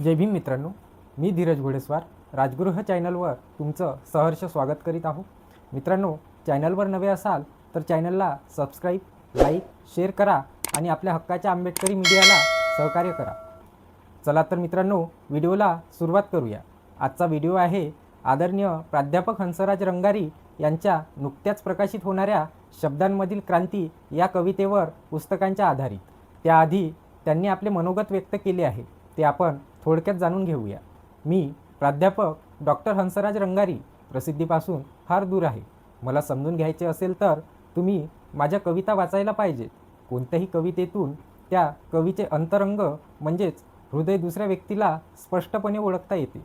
जय भीम मित्रांनो, मी धीरज घोडेस्वार राजगृह चॅनलवर तुमचं सहर्ष स्वागत करीत आहो. मित्रांनो, चॅनलवर नवे असाल तर चॅनलला सबस्क्राईब, लाईक, शेअर करा आणि आपल्या हक्काच्या आंबेडकरी मीडियाला सहकार्य करा. चला तर मित्रांनो, व्हिडिओला सुरुवात करूया. आजचा व्हिडिओ आहे आदरणीय प्राध्यापक हंसराज रंगारी यांच्या नुकत्याच प्रकाशित होणाऱ्या शब्दांमधील क्रांती या कवितेवर पुस्तकांच्या आधारित. त्याआधी त्यांनी आपले मनोगत व्यक्त केले आहे, ते आपण थोडक्यात जाणून घेऊया. मी प्राध्यापक डॉक्टर हंसराज रंगारी प्रसिद्धीपासून फार दूर आहे. मला समजून घ्यायचे असेल तर तुम्ही माझ्या कविता वाचायला पाहिजे. कोणत्याही कवितेतून त्या कवीचे अंतरंग म्हणजेच हृदय दुसऱ्या व्यक्तीला स्पष्टपणे ओळखता येते.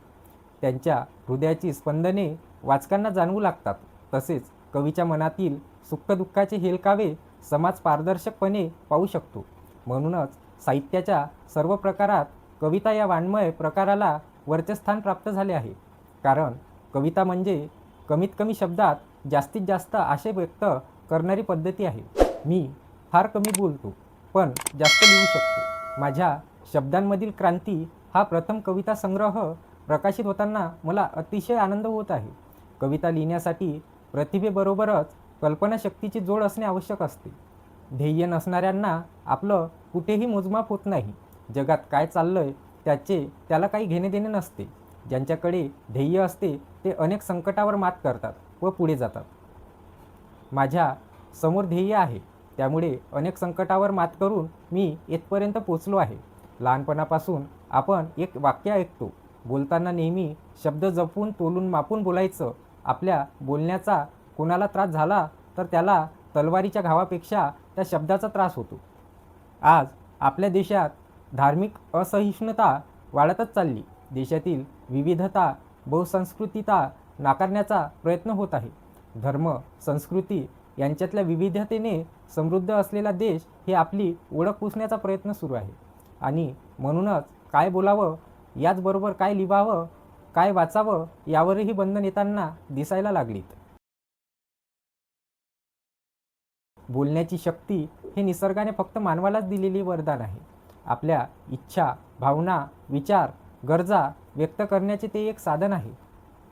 त्यांच्या हृदयाची स्पंदने वाचकांना जाणवू लागतात. तसेच कवीच्या मनातील सुखदुःखाचे हेलकावे समाज पारदर्शकपणे पाहू शकतो. म्हणूनच साहित्याच्या सर्व प्रकारात कविता या वाङ्मय प्रकाराला वरचस्थान प्राप्त झाले आहे. कारण कविता म्हणजे कमीत कमी शब्दात जास्तीत जास्त आशय व्यक्त करणारी पद्धती आहे. मी फार कमी बोलतो पण जास्त लिहू शकतो. माझ्या शब्दांमधील क्रांती हा प्रथम कविता संग्रह प्रकाशित होताना मला अतिशय आनंद होत आहे. कविता लिहिण्यासाठी प्रतिभेबरोबरच कल्पनाशक्तीची जोड असणे आवश्यक असते. ध्येय नसणाऱ्यांना आपलं कुठेही मोजमाप होत नाही. जगात काय चाललंय त्याला काही घेणे देणे नसते. ज्यांच्याकडे ध्येय असते ते अनेक संकटावर मात करतात व पुढे जातात. माझ्या समोर ध्येय आहे, त्यामुळे अनेक संकटावर मात करून मी येथपर्यंत पोचलो आहे. लहानपणापासून आपण एक वाक्य ऐकतो, बोलताना नेहमी शब्द जपून तोलून मापून बोलायचं. आपल्या बोलण्याचा कोणाला त्रास झाला तर त्याला तलवारीच्या घावापेक्षा त्या शब्दाचा त्रास होतो. आज आपल्या देशात धार्मिक असहिष्णुता वाढतच चालली. देशातील विविधता, बहुसंस्कृतीता नाकारण्याचा प्रयत्न होत आहे. धर्म, संस्कृती यांच्यातल्या विविधतेने समृद्ध असलेला देश हे आपली ओळख पुसण्याचा प्रयत्न सुरू आहे. आणि म्हणूनच काय बोलावं, याचबरोबर काय लिहावं, काय वाचावं यावरही बंधन येताना दिसायला लागलीत. बोलण्याची शक्ती हे निसर्गाने फक्त मानवालाच दिलेली वरदान आहे. आपल्या इच्छा, भावना, विचार, गरजा व्यक्त करण्याचे ते एक साधन आहे.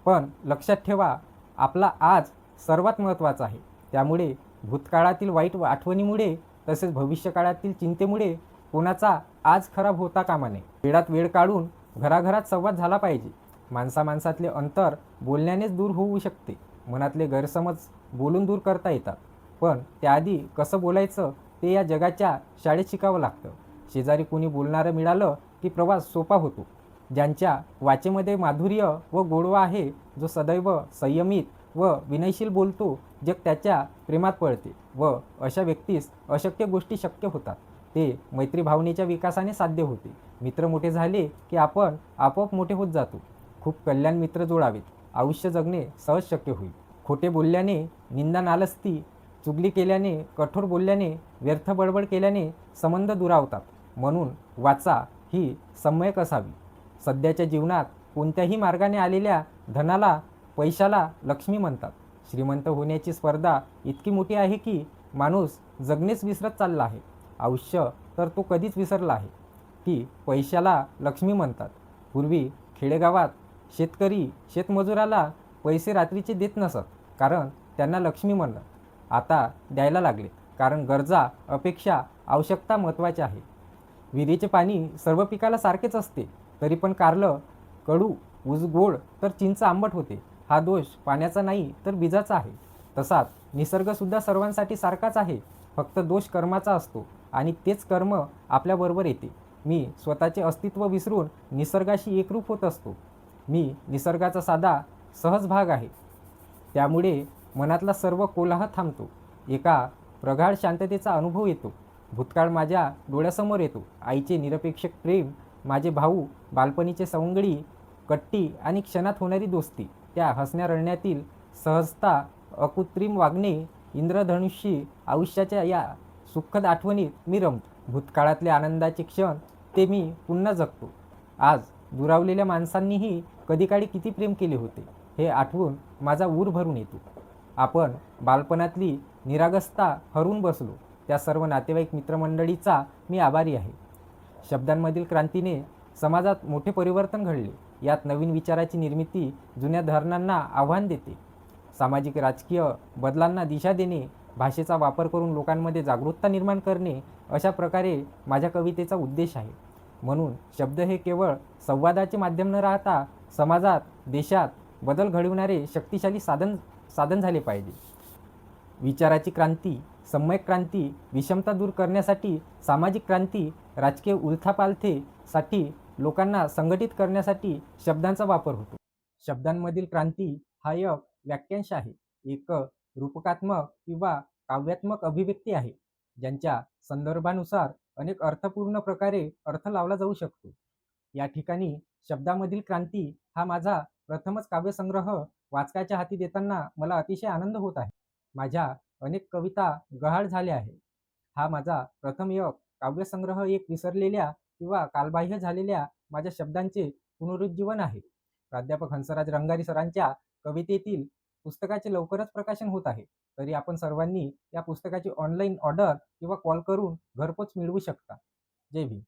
पण लक्षात ठेवा, आपला आज सर्वात महत्त्वाचा आहे. त्यामुळे भूतकाळातील वाईट आठवणीमुळे तसेच भविष्यकाळातील चिंतेमुळे कोणाचा आज खराब होता कामा नये. वेळात वेळ काढून घराघरात संवाद झाला पाहिजे. माणसामाणसातले अंतर बोलण्यानेच दूर होऊ शकते. मनातले गैरसमज बोलून दूर करता येतात. पण त्याआधी कसं बोलायचं ते या जगाच्या शाळेत शिकावं लागतं. शेजारी कोणी बोलणारं मिळालं की प्रवास सोपा होतो. ज्यांच्या वाचेमध्ये माधुर्य व गोडवा आहे, जो सदैव संयमित व विनयशील बोलतो, जग त्याच्या प्रेमात पळते व अशा व्यक्तीस अशक्य गोष्टी शक्य होतात. ते मैत्री भावनेच्या विकासाने साध्य होते. मित्र मोठे झाले की आपण आपोआप मोठे होत जातो. खूप कल्याण मित्र जोडावेत, आयुष्य जगणे सहज शक्य होईल. खोटे बोलल्याने निंदा नालस्ती, चुगली केल्याने, कठोर बोलल्याने, व्यर्थ बडबड केल्याने संबंध दुरावतात. म्हणून वाचा ही सम्यक असावी. सध्याच्या जीवनात कोणत्याही मार्गाने आलेल्या धनाला, पैशाला लक्ष्मी म्हणतात. श्रीमंत होण्याची स्पर्धा इतकी मोठी आहे की माणूस जगणेच विसरत चालला आहे. आयुष्य तर तो कधीच विसरला आहे की पैशाला लक्ष्मी म्हणतात. पूर्वी खेडेगावात शेतकरी शेतमजुराला पैसे रात्रीचे देत नसत, कारण त्यांना लक्ष्मी म्हणत. आता द्यायला लागले, कारण गरजा, अपेक्षा, आवश्यकता महत्त्वाच्या आहे. विहिरीचे पाणी सर्व पिकाला सारखेच असते, तरी पण कारलं कडू, ऊस गोड तर चिंच आंबट होते. हा दोष पाण्याचा नाही तर बीजाचा आहे. तसाच निसर्गसुद्धा सर्वांसाठी सारखाच आहे, फक्त दोष कर्माचा असतो आणि तेच कर्म आपल्याबरोबर येते. मी स्वतःचे अस्तित्व विसरून निसर्गाशी एकरूप होत असतो. मी निसर्गाचा साधा सहज भाग आहे. त्यामुळे मनातला सर्व कोलाहल थांबतो. एका प्रगाढ शांततेचा अनुभव येतो. भूतकाळ माझ्या डोळ्यासमोर येतो. आईचे निरपेक्ष प्रेम, माझे भाऊ, बालपणीचे सवंगडी, कट्टी आणि क्षणात होणारी दोस्ती, त्या हसण्या रडण्यातील सहजता, अकृत्रिम वागणे, इंद्रधनुष्यी आयुष्याच्या या सुखद आठवणीत मी रमतो. भूतकाळातले आनंदाचे क्षण ते मी पुन्हा जगतो. आज दुरावलेल्या माणसांनीही कधीकाळी किती प्रेम केले होते हे आठवून माझा ऊर भरून येतो. आपण बालपणातली निरागसता हरवून बसलो, त्या सर्व नातेवाईक मित्रमंडळीचा मी आभारी आहे. शब्दांमधील क्रांतीने समाजात मोठे परिवर्तन घडले. यात नवीन विचाराची निर्मिती जुन्या धोरणांना आव्हान देते. सामाजिक राजकीय बदलांना दिशा देणे, भाषेचा वापर करून लोकांमध्ये जागरूकता निर्माण करणे, अशा प्रकारे माझ्या कवितेचा उद्देश आहे. म्हणून शब्द हे केवळ संवादाचे माध्यम न राहता समाजात, देशात बदल घडविणारे शक्तिशाली साधन झाले पाहिजे. विचाराची क्रांती, सम्यक क्रांती, विषमता दूर करण्यासाठी, सामाजिक क्रांती, राजकीय उलथापालथेसाठी, लोकांना संघटित करण्यासाठी शब्दांचा वापर होतो. शब्दांमधील क्रांती हा एक वाक्यांश आहे, एक रूपकात्मक किंवा काव्यात्मक अभिव्यक्ती आहे, ज्यांच्या संदर्भानुसार अनेक अर्थपूर्ण प्रकारे अर्थ लावला जाऊ शकतो. या ठिकाणी शब्दामधील क्रांती हा माझा प्रथमच काव्यसंग्रह वाचकाच्या हाती देताना मला अतिशय आनंद होत आहे. माझ्या अनेक कविता गहाळ झाल्या आहेत. हा माझा प्रथम एक काव्यसंग्रह, एक विसरलेल्या किंवा कालबाह्य झालेल्या माझ्या शब्दांचे पुनरुज्जीवन आहे. प्राध्यापक हंसराज रंगारी सरांच्या कवितेतील पुस्तकाचे लवकरच प्रकाशन होत आहे. तरी आपण सर्वांनी या पुस्तकाची ऑनलाईन ऑर्डर किंवा कॉल करून घरपोच मिळवू शकता. जय भीम.